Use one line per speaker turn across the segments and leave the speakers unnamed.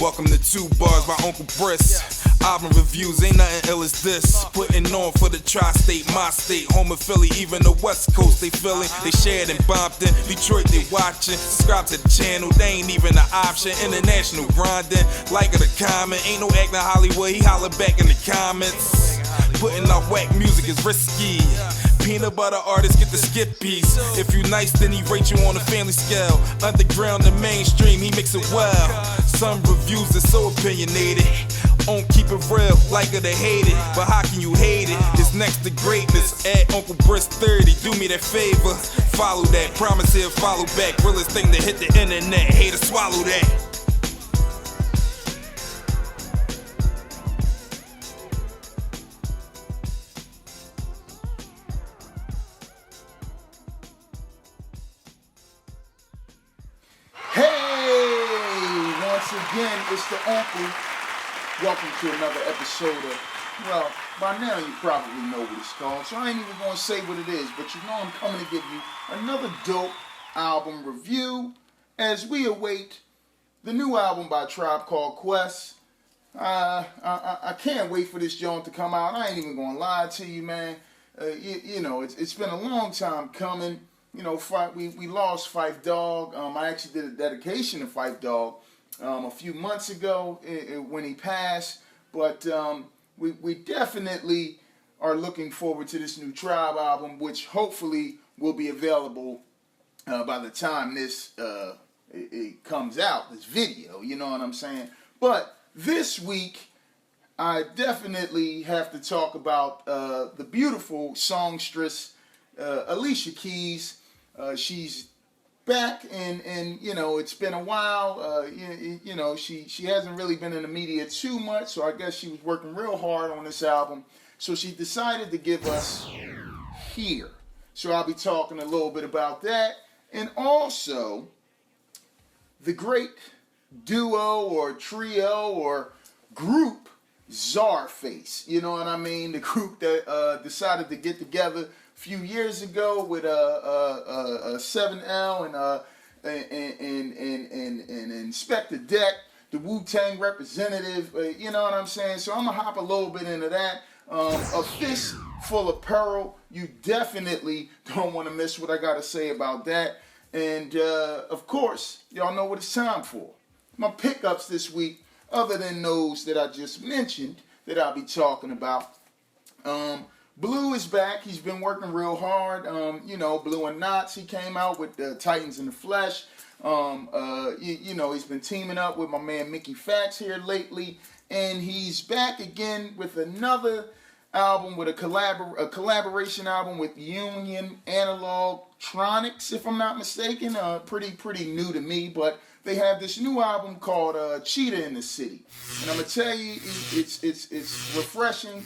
Welcome to TUBARS by Uncle Briss. Album reviews, ain't nothing ill as this. Putting on for the tri-state, my state, home of Philly, even the West Coast, they feeling. They shared in Bompton, Detroit, they watching. Subscribe to the channel, they ain't even an option. International grinding, like it a comment. Ain't no acting Hollywood, he holler back in the comments. Putting out whack music is risky. Peanut butter artists get the skippies. If you nice, then he rate you on a family scale. Underground and mainstream, he mix it well. Some reviews are so opinionated. On keep it real, like it or hate it. But how can you hate it? It's next to greatness. Add Uncle Briss 30, do me that favor. Follow that, promise he'll follow back. Realest thing to hit the internet, hater swallow that.
Again, it's the Uncle. Welcome to another episode of, well, by now you probably know what it's called, so I ain't even going to say what it is, but you know I'm coming to give you another dope album review as we await the new album by Tribe Called Quest. I can't wait for this joint to come out. I ain't even going to lie to you, man. You know, it's been a long time coming. You know, we lost Phife Dawg. I actually did a dedication to Phife Dawg a few months ago when he passed, but we definitely are looking forward to this new Tribe album, which hopefully will be available by the time this it comes out, this video, you know what I'm saying? But this week, I definitely have to talk about the beautiful songstress Alicia Keys. She's back, and you know, it's been a while. You know, she hasn't really been in the media too much, so I guess she was working real hard on this album. So she decided to give us Here. So I'll be talking a little bit about that, and also the great duo or trio or group Czarface. You know what I mean? The group that decided to get together few years ago with 7L and Inspector Deck, the Wu-Tang representative, you know what I'm saying? So I'm going to hop a little bit into that. A Fistful of Peril, you definitely don't want to miss what I got to say about that. And, of course, y'all know what it's time for. My pickups this week, other than those that I just mentioned, that I'll be talking about. Blue is back. He's been working real hard. You know, Blue and Knots. He came out with Titans in the Flesh. You know, he's been teaming up with my man Mickey Fax here lately. And he's back again with another album, with a collaboration album with Union Analog Tronics, if I'm not mistaken. Pretty new to me, but they have this new album called Cheetah in the City. And I'm going to tell you, it's refreshing,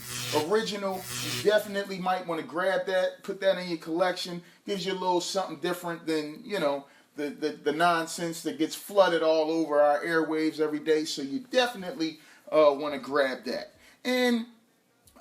original. You definitely might want to grab that, put that in your collection. Gives you a little something different than, you know, the nonsense that gets flooded all over our airwaves every day. So you definitely want to grab that. And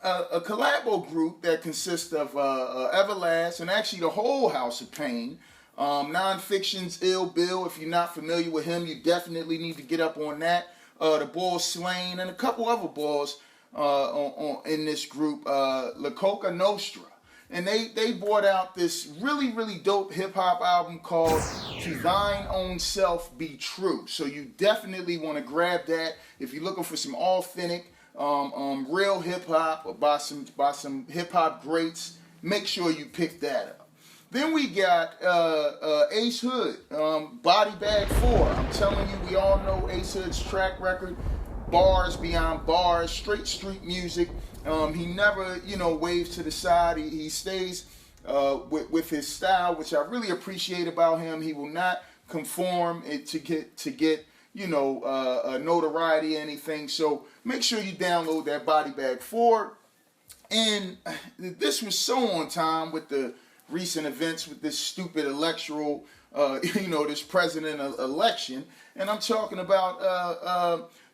a collabo group that consists of Everlast and actually the whole House of Pain. Nonfiction's Ill Bill. If you're not familiar with him, you definitely need to get up on that. The Boys Slain and a couple other boys in this group, La Coca Nostra. And they brought out this really dope hip-hop album called To Thine Own Self Be True. So you definitely want to grab that. If you're looking for some authentic, real hip-hop by some hip-hop greats, make sure you pick that up. Then we got Ace Hood, Body Bag 4. I'm telling you, we all know Ace Hood's track record, bars beyond bars, straight street music. He never, you know, waves to the side. He stays with his style, which I really appreciate about him. He will not conform to get you know, notoriety or anything. So make sure you download that Body Bag 4. And this was so on time with the recent events with this stupid electoral, you know, this president election. And I'm talking about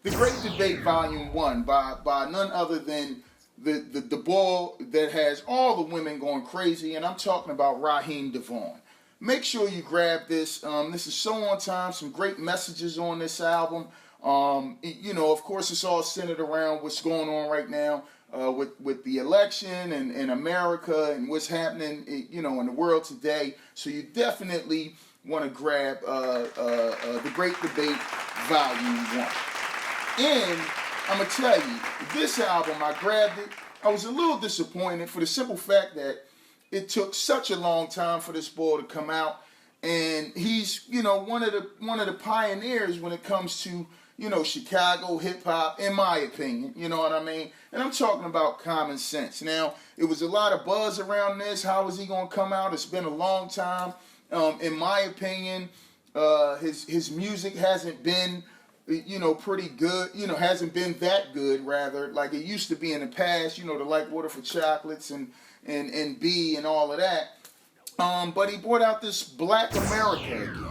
The Great Debate Volume 1 by none other than the ball that has all the women going crazy. And I'm talking about Raheem DeVaughn. Make sure you grab this. This is so on time. Some great messages on this album. You know, of course, it's all centered around what's going on right now with the election and in America and what's happening, you know, in the world today. So you definitely want to grab The Great Debate Volume 1. And I'm going to tell you, this album, I grabbed it. I was a little disappointed for the simple fact that it took such a long time for this boy to come out. And he's, you know, one of the pioneers when it comes to, you know, Chicago hip-hop, in my opinion. You know what I mean? And I'm talking about Common Sense. Now, it was a lot of buzz around this. How is he going to come out? It's been a long time. In my opinion, his music hasn't been, you know, pretty good. You know, hasn't been that good, rather, like it used to be in the past. You know, the Like Water for Chocolates and B and all of that. But he brought out this Black America again.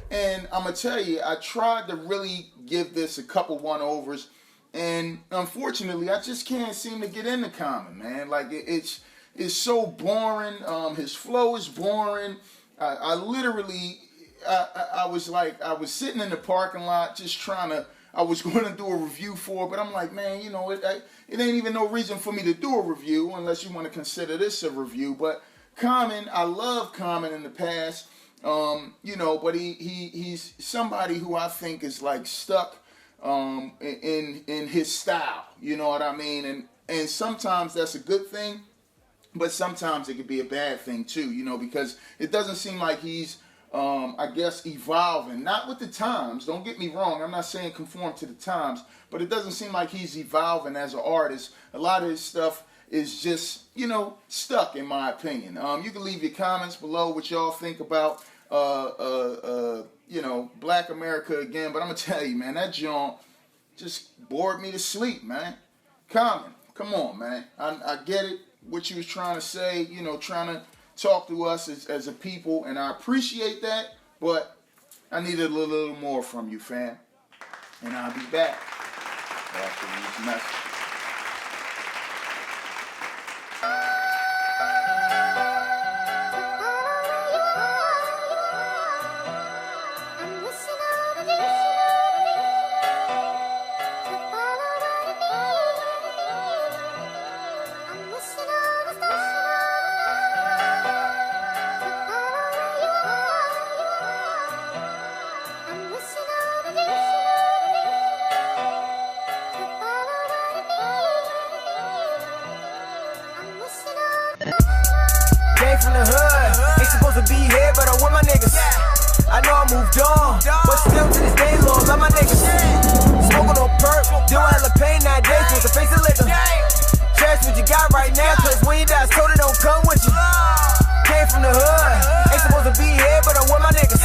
And I'm going to tell you, I tried to really give this a couple one-overs. And unfortunately, I just can't seem to get into Common, man. Like, it's so boring. His flow is boring. I literally, I was sitting in the parking lot just I was going to do a review for it. But I'm like, man, you know, it ain't even no reason for me to do a review unless you want to consider this a review. But Common, I love Common in the past. You know, but he's somebody who I think is like stuck in his style. You know what I mean? And sometimes that's a good thing, but sometimes it could be a bad thing too. You know, because it doesn't seem like he's I guess evolving, not with the times. Don't get me wrong. I'm not saying conform to the times, but it doesn't seem like he's evolving as an artist. A lot of his stuff is just, you know, stuck, in my opinion. You can leave your comments below what y'all think about, you know, Black America again. But I'm going to tell you, man, that joint just bored me to sleep, man. Common, come on, man. I get it, what you was trying to say, you know, trying to talk to us as a people, and I appreciate that, but I needed a little more from you, fam. And I'll be back after these messages.
From the hood, ain't supposed to be here, but I'm with my niggas. I know I moved on, but still to this day, Lord, love my niggas. Smoking on perp, doing hella pain nowadays, with the face of liquor. Cherish what you got right now, cause when you die, told it don't come with you. Came from the hood, ain't supposed to be here, but I'm with my niggas.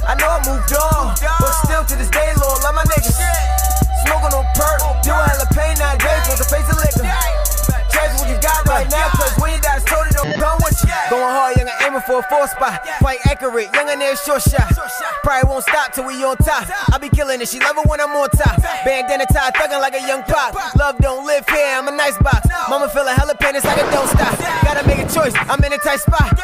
I know I moved on, but still to this day, Lord, love my niggas. Smoking on perp, doing hella pain nowadays, with the face of liquor. Cherish what you got right now, cause when you die, told it don't come with you. Going hard, young and aiming for a 4 spot. Quite accurate, young and there short shot. Probably won't stop till we on top. I be killing it, she love it when I'm on top. Bandana tie, thuggin' like a young pop. Love don't live here, I'm a nice box. Mama feelin' hella pain, it's like it don't stop. Gotta make a choice, I'm in a tight spot.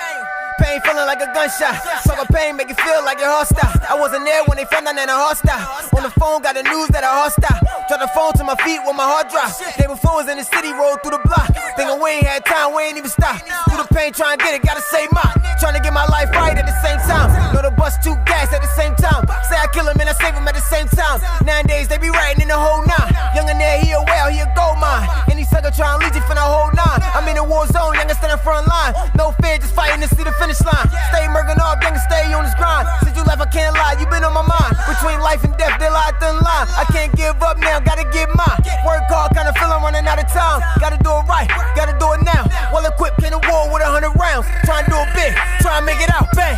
Pain feeling like a gunshot. Talk of pain, make it feel like you're hostile. I wasn't there when they found out that I'm hostile. On the phone, got the news that I'm hostile. Drop the phone to my feet when my heart dropped. Day before was in the city, rolled through the block. Thinking we ain't had time, we ain't even stop. Through the pain, trying to get it, gotta save mine. Trying to get my life right at the same time. Know the bus 2 gas at the same time. Say I kill him and I save him at the same time. Nowadays, they be riding in the whole 9. Young and there, he a whale, he a gold mine. Any sucker trying to lead you for the whole 9. I'm in a war zone, young and stand in front line. No fear, just fighting to see the finish line. Stay murking off, young and stay on this grind. Since you left, I can't lie, you been on my mind. Between life and death, they lie thin line. I can't give up now, gotta get mine. Work hard, kinda feel I'm running out of time. Gotta do it right, gotta do it now. Well equipped in a war with 100 rounds. Trying to do it big, trying to make it out, bang.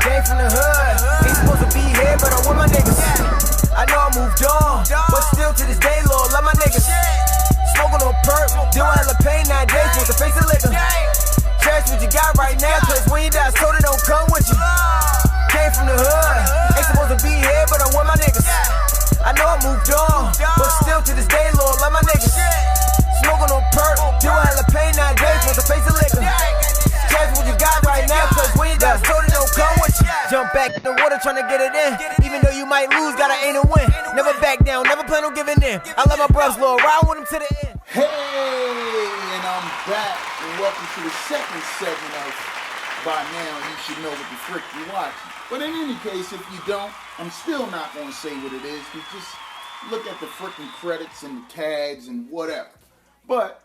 Came from the hood, ain't supposed to be here, but I'm with my niggas. I know I moved on, but still to this day, Lord, love my niggas. Smoking on perp, doing hella pain nowadays, with the face of liquor. Cherish what you got right now, cause when you die, told it don't come with you. Came from the hood, ain't supposed to be here, but I'm with my niggas. I know I moved on, but still to this day, Lord, love my niggas. Smoking on perp, doing hella pain nowadays, with the face of liquor. Cherish what you got right now, cause when you die, told it don't come with you. Jump back in the water trying to get it in. Even though you might lose, gotta aim to win. Never back back down, never plan on giving in. I love my bros, Lord, ride with him to the end.
Hey, and I'm back, and welcome to the second segment of By Now You Should Know What the Frick You're Watching. But in any case, if you don't, I'm still not going to say what it is. You just look at the frickin' credits and the tags and whatever. But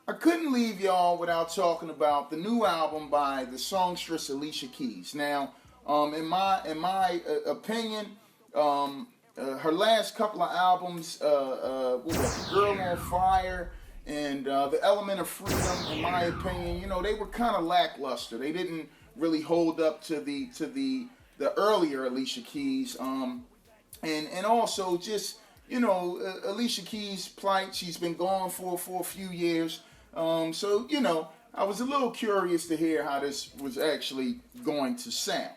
I couldn't leave y'all without talking about the new album by the songstress Alicia Keys. Now, in my opinion, her last couple of albums, what was it, Girl on Fire and The Element of Freedom, in my opinion, you know, they were kind of lackluster. They didn't really hold up to the earlier Alicia Keys, and also just, you know, Alicia Keys' plight. She's been gone for a few years, so, you know, I was a little curious to hear how this was actually going to sound.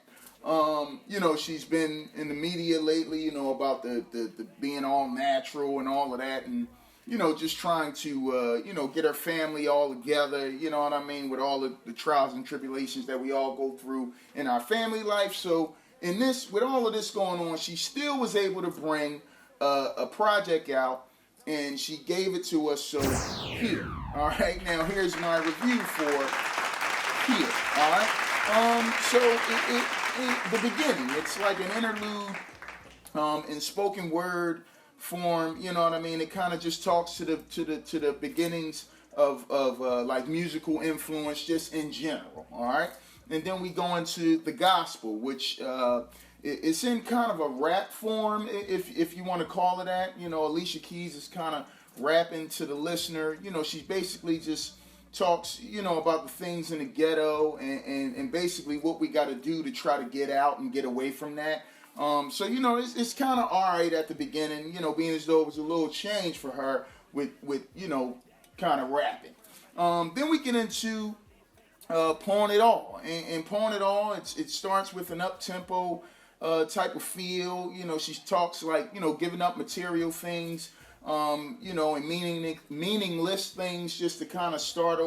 You know, she's been in the media lately, you know, about the being all natural and all of that, and, you know, just trying to, you know, get her family all together, you know what I mean, with all the trials and tribulations that we all go through in our family life. So in this, with all of this going on, she still was able to bring a project out, and she gave it to us. So here, all right, now here's my review for here, all right. So the beginning, it's like an interlude in spoken word form, you know what I mean? It kind of just talks to the beginnings of like musical influence just in general, all right? And then we go into the gospel, which it's in kind of a rap form, if you want to call it that. You know, Alicia Keys is kind of rapping to the listener. You know, she basically just talks, you know, about the things in the ghetto and basically what we got to do to try to get out and get away from that. So, you know, it's kind of all right at the beginning, you know, being as though it was a little change for her with you know, kind of rapping. Then we get into Pawn It All. And Pawn It All, it starts with an up-tempo type of feel. You know, she talks like, you know, giving up material things, you know, and meaningless things just to kind of start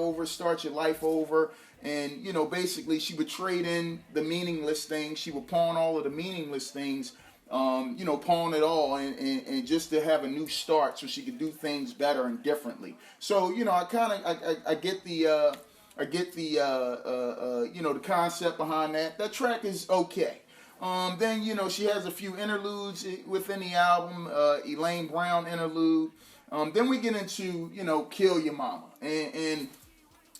your life over. And, you know, basically she would trade in the meaningless things. She would pawn all of the meaningless things, you know, pawn it all and just to have a new start so she could do things better and differently. So, you know, I get the you know, the concept behind that. That track is okay. Then, you know, she has a few interludes within the album, Elaine Brown interlude. Then we get into, you know, Kill Your Mama. And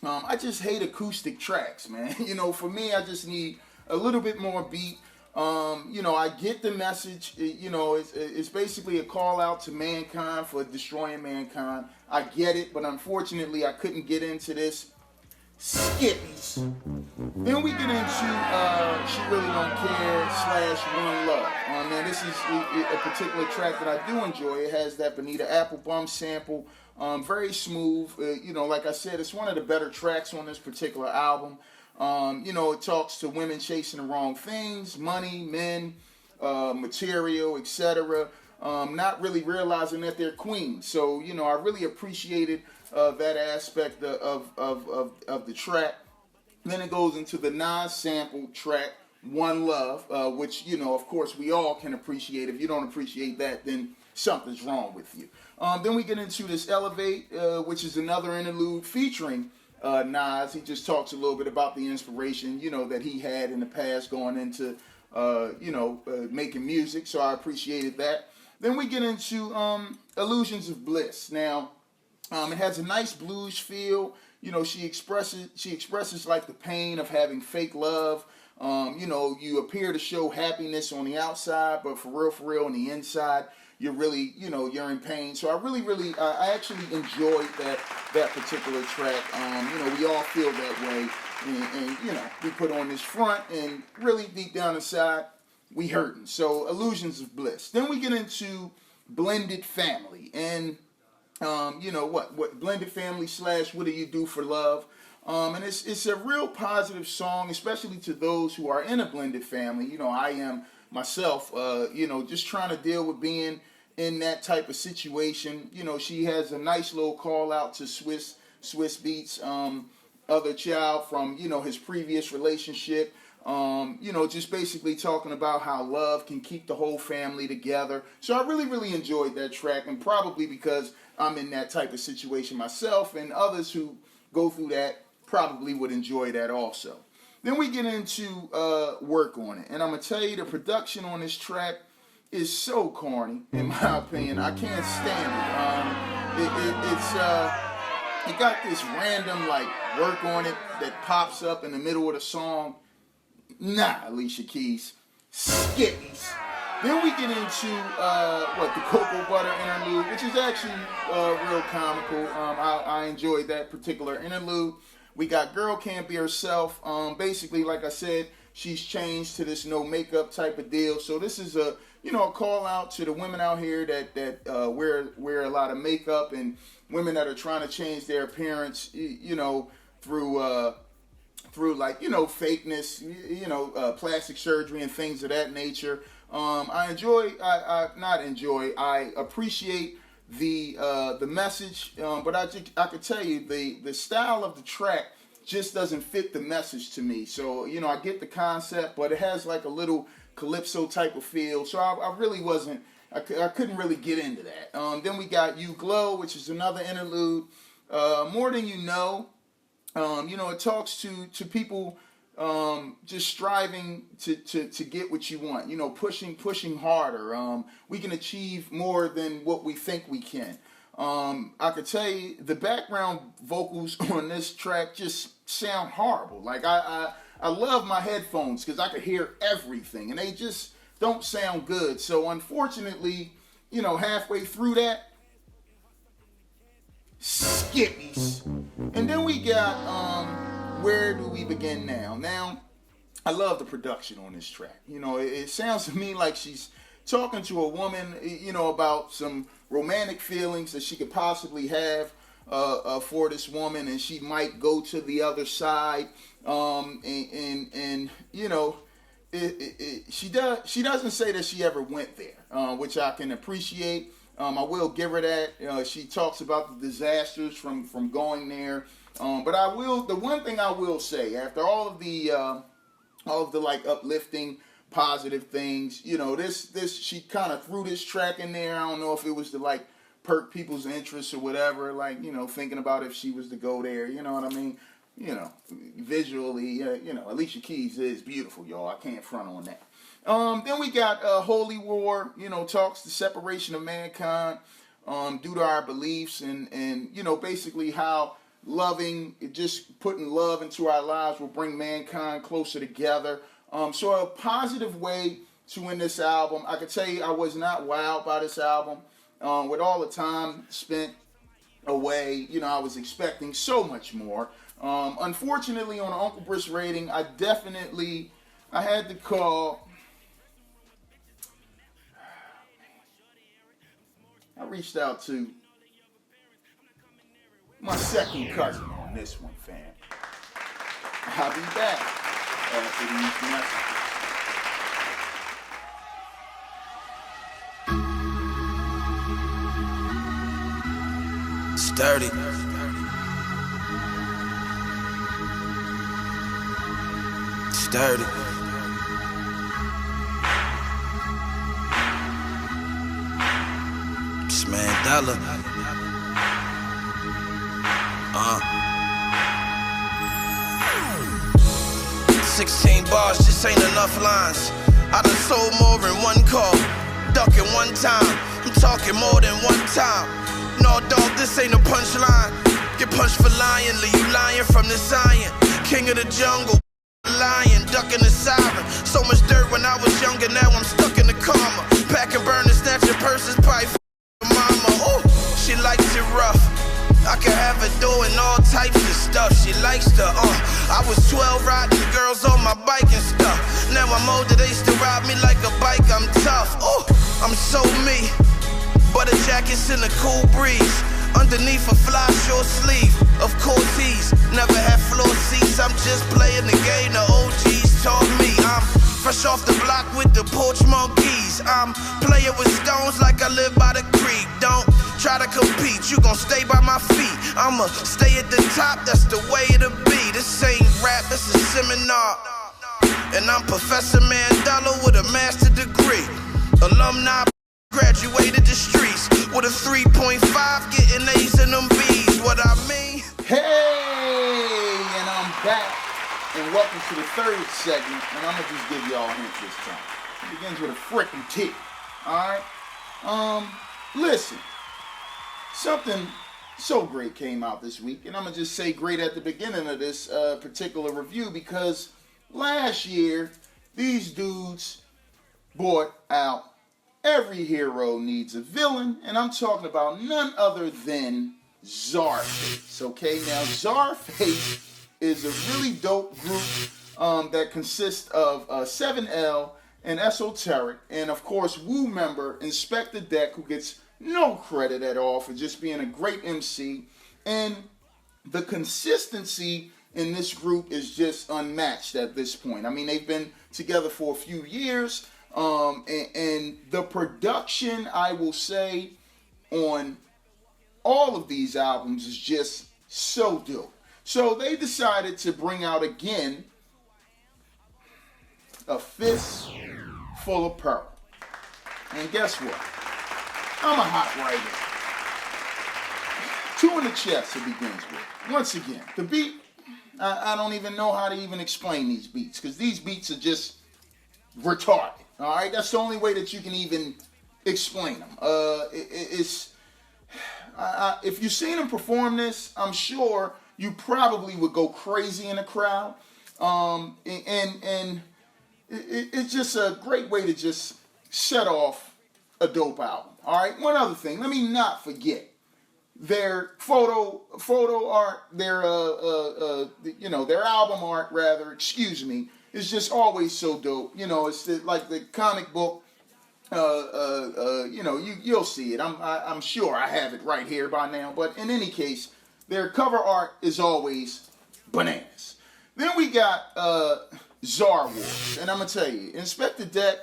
I just hate acoustic tracks, man. You know, for me, I just need a little bit more beat. You know, I get the message. You know, it's basically a call out to mankind for destroying mankind. I get it, but unfortunately, I couldn't get into this. Skippies. Then we get into She Really Don't Care / One Love. Now this is a particular track that I do enjoy. It has that Bonita Applebum sample. Very smooth. You know, like I said, it's one of the better tracks on this particular album. You know, it talks to women chasing the wrong things, money, men, material, etc. Not really realizing that they're queens. So, you know, I really appreciated that aspect of the track. Then it goes into the non-sample track, One Love, which, you know, of course, we all can appreciate. If you don't appreciate that, then something's wrong with you. Then we get into this Elevate, which is another interlude featuring Nas. He just talks a little bit about the inspiration, you know, that he had in the past going into, you know, making music. So I appreciated that. Then we get into Illusions of Bliss. Now, it has a nice blues feel. You know, she expresses like the pain of having fake love. You know, you appear to show happiness on the outside, but for real, on the inside, you're really, you know, you're in pain. So I actually enjoyed that particular track. You know, we all feel that way, and you know, we put on this front, and really deep down inside, we hurting. So Illusions of Bliss. Then we get into Blended Family, and you know what Blended Family / What Do You Do for Love? And it's a real positive song, especially to those who are in a blended family. You know, I am myself, you know, just trying to deal with being in that type of situation. You know, she has a nice little call out to Swiss Beats, other child from, you know, his previous relationship. You know, just basically talking about how love can keep the whole family together. So I really, really enjoyed that track, and probably because I'm in that type of situation myself, and others who go through that probably would enjoy that also. Then we get into work on it, and I'm going to tell you the production on this track is so corny, in my opinion. I can't stand it. It got this random like work on it that pops up in the middle of the song. Nah, Alicia Keys. Skippies. Then we get into the cocoa butter interlude, which is actually real comical. I enjoyed that particular interlude. We got Girl Can't Be Herself. Basically, like I said, she's changed to this no makeup type of deal. So this is a call out to the women out here that wear a lot of makeup, and women that are trying to change their appearance, through like, fakeness, plastic surgery and things of that nature. I appreciate the message, but I could tell you the style of the track just doesn't fit the message to me. So, I get the concept, but it has like a little calypso type of feel. So I really wasn't, I couldn't really get into that. Then we got You Glow, which is another interlude. More Than You Know. It talks to people just striving to get what you want. Pushing harder. We can achieve more than what we think we can. I could tell you the background vocals on this track just sound horrible. Like I love my headphones because I could hear everything, and they just don't sound good. So unfortunately, halfway through that, skippies. And then we got Where Do We Begin Now? Now, I love the production on this track. It sounds to me like she's talking to a woman, about some romantic feelings that she could possibly have for this woman, and she might go to the other side. She doesn't say that she ever went there, which I can appreciate. I will give her that. She talks about the disasters from going there. But the one thing I will say, after all of the like uplifting, positive things, this she kind of threw this track in there. I don't know if it was to like perk people's interest or whatever, like, thinking about if she was to go there, you know what I mean? Visually, Alicia Keys is beautiful, y'all. I can't front on that. Then we got Holy War, talks the separation of mankind due to our beliefs, and basically how just putting love into our lives will bring mankind closer together. So a positive way to end this album. I could tell you I was not wowed by this album. With all the time spent away, I was expecting so much more. Unfortunately, on the Uncle Briss rating, I had to call. I reached out to my second cousin on this one, fam. I'll be back after these messages.
Sturdy. Sturdy. Mandela. 16 bars just ain't enough lines. I done sold more in one call, ducking one time. I'm talking more than one time. No, dog, this ain't a punchline. Get punched for lying, leave you lying from the Zion. King of the jungle, lion, ducking the siren. So much dirt when I was younger, now I'm stuck in the karma. Packing burners, snatching purses, pipe. Mama, ooh, she likes it rough. I can have her doing all types of stuff. She likes to, I was 12 riding girls on my bike and stuff. Now I'm older, they still ride me like a bike. I'm tough, ooh, I'm so me. Butter jackets in a cool breeze. Underneath a fly short sleeve. Of course he's never had floor seats. I'm just playing the game the OGs taught me. I'm fresh off the block with the porch monkeys. I'm playing with stones like I live by the creek. Don't try to compete, you gon' stay by my feet. I'ma stay at the top, that's the way to be. This ain't rap, this is seminar. And I'm Professor Mandela with a master's degree. Alumni graduated the streets with a 3.5, getting A's and them B's. What I mean?
Hey, and I'm back. And welcome to the third segment. And I'm gonna just give y'all a hint this time. It begins with a freaking T. Alright? Listen. Something so great came out this week, and I'm gonna just say great at the beginning of this particular review because last year these dudes brought out Every Hero Needs a Villain, and I'm talking about none other than Czarface. Okay, now Czarface is a really dope group that consists of 7L and Esoteric, and of course Wu member Inspector Deck, who gets no credit at all for just being a great MC. And the consistency in this group is just unmatched at this point. I mean, they've been together for a few years, and the production, I will say, on all of these albums is just so dope. So they decided to bring out again a Fistful of Peril. And guess what? I'm a hot writer. 2 in the chest it begins with. Once again, the beat, I don't even know how to even explain these beats, because these beats are just retarded. All right, that's the only way that you can even explain them. If you've seen them perform this, I'm sure you probably would go crazy in the crowd. And it's just a great way to just set off a dope album. All right. One other thing, let me not forget their photo art, their their album art rather. Excuse me, is just always so dope. You know, it's like the comic book. You'll see it. I'm sure I have it right here by now. But in any case, their cover art is always bananas. Then we got Czar Wars, and I'm gonna tell you, Inspector Deck,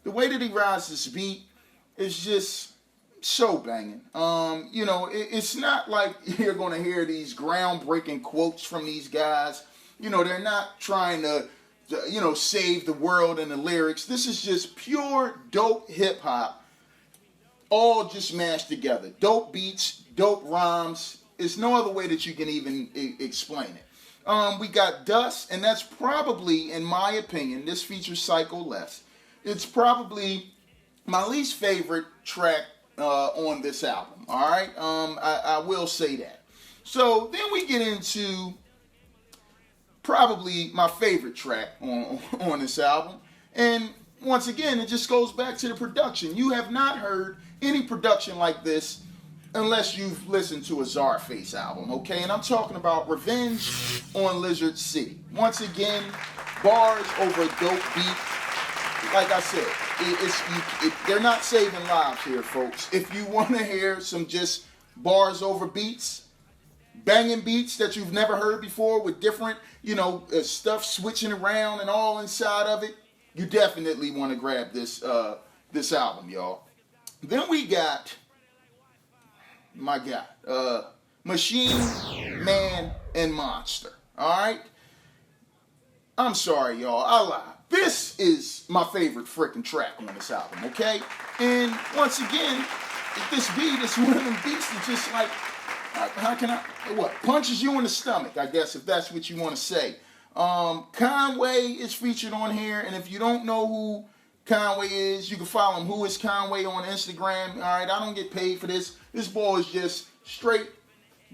the way that he rides this beat is just so banging. It's not like you're gonna hear these groundbreaking quotes from these guys. You know, they're not trying to save the world in the lyrics. This is just pure dope hip hop, all just mashed together. Dope beats, dope rhymes. There's no other way that you can even explain it. We got Dust, and that's probably, in my opinion, this features Psycho Less. It's probably my least favorite track on this album. All right, I will say that. So then we get into probably my favorite track on this album, and once again, it just goes back to the production. You have not heard any production like this unless you've listened to a Czarface album, okay? And I'm talking about Revenge on Lizard City. Once again, bars over a dope beat. Like I said, they're not saving lives here, folks. If you want to hear some just bars over beats, banging beats that you've never heard before with different, stuff switching around and all inside of it, you definitely want to grab this album, y'all. Then we got, my God, Machine Man and Monster. All right? I'm sorry, y'all. I lied. This is my favorite freaking track on this album, okay? And once again, this beat is one of them beats that just like, punches you in the stomach, I guess, if that's what you want to say. Conway is featured on here, and if you don't know who Conway is, you can follow him, Who is Conway, on Instagram. All right, I don't get paid for this. This boy is just straight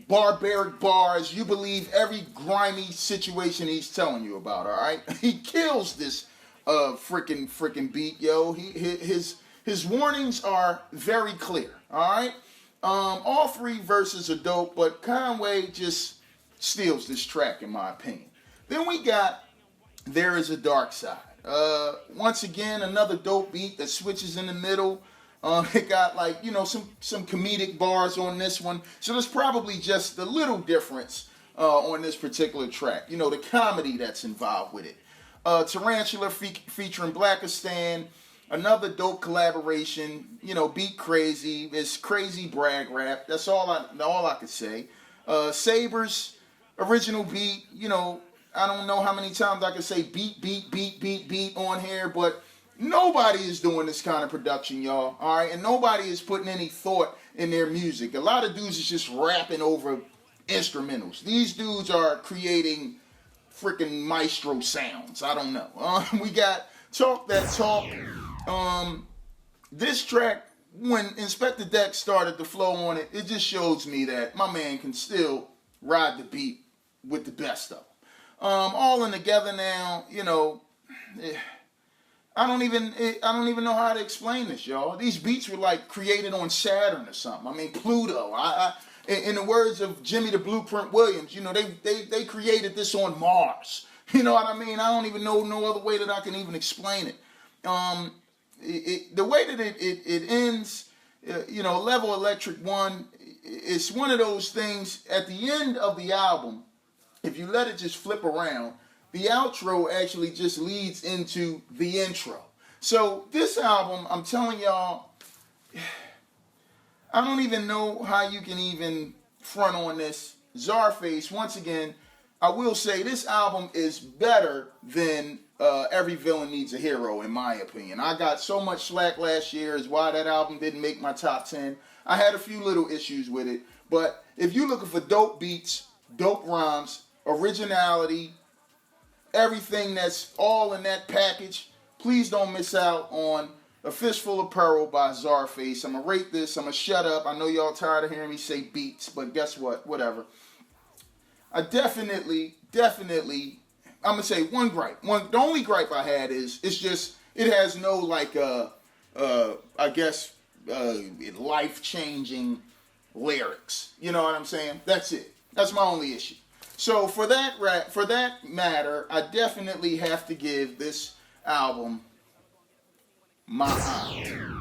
barbaric bars. You believe every grimy situation he's telling you about, all right? He kills this freaking beat, yo. His warnings are very clear, all right? All 3 verses are dope, but Conway just steals this track, in my opinion. Then we got There Is a Dark Side. Once again, another dope beat that switches in the middle. It got some comedic bars on this one. So there's probably just a little difference on this particular track. The comedy that's involved with it. Tarantula featuring Blackistan. Another dope collaboration. Beat Crazy. It's crazy brag rap. That's all I could say. Sabres original beat. I don't know how many times I can say beat on here, but nobody is doing this kind of production, y'all. All right, and nobody is putting any thought in their music. A lot of dudes is just rapping over instrumentals. These dudes are creating freaking maestro sounds. I don't know. We got Talk That Talk. This track, when Inspector Deck started the flow on it, it just shows me that my man can still ride the beat with the best of them. All in together now, you know. I don't even know how to explain this, y'all. These beats were like created on Saturn or something. I mean, Pluto. In the words of Jimmy the Blueprint Williams, you know, they created this on Mars. You know what I mean? I don't even know no other way that I can even explain it. The way that it ends, you know, Level Electric 1, it's one of those things at the end of the album, if you let it just flip around, the outro actually just leads into the intro. So this album, I'm telling y'all, I don't even know how you can even front on this. Czarface, once again, I will say this album is better than Every Villain Needs a Hero, in my opinion. I got so much slack last year as why that album didn't make my top 10. I had a few little issues with it. But if you're looking for dope beats, dope rhymes, originality, everything that's all in that package, please don't miss out on A Fistful of Peril by Czarface. I'm going to rate this. I'm going to shut up. I know y'all tired of hearing me say beats, but guess what? Whatever. I definitely, I'm going to say one gripe. The only gripe I had is, it's just, it has no, like, I guess, life-changing lyrics. You know what I'm saying? That's it. That's my only issue. So for that matter, I definitely have to give this album my honor.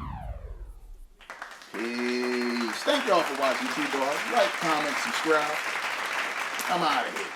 Peace. Thank y'all for watching TUBARS. Like, comment, subscribe. I'm out of here.